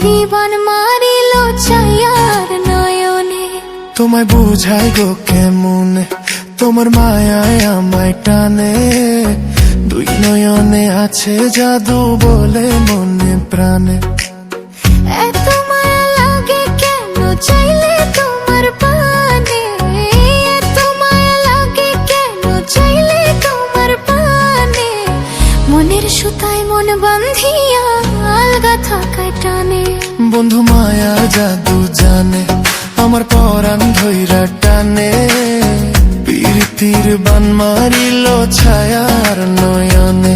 পিরি বান মারিল ছায়ার নয়নে। তোমায় বুঝাই গো কেমনে, তোমার মায়ায় আমায় টানে। দুই নয়নে আছে জাদু বলে মনে প্রাণে। এত মায়া লাগে কেন চাইলে তোমার পানে, এত মায়া লাগে কেন চাইলে তোমার পানে। মনের সুতায় মন বাঁধিয়া আলগা থাকায় টানে। বন্ধু মায়া জাদু জানে, আমার পরাণ ধইরা টানে। পীর বান মারিল ছায়ার নয়নে।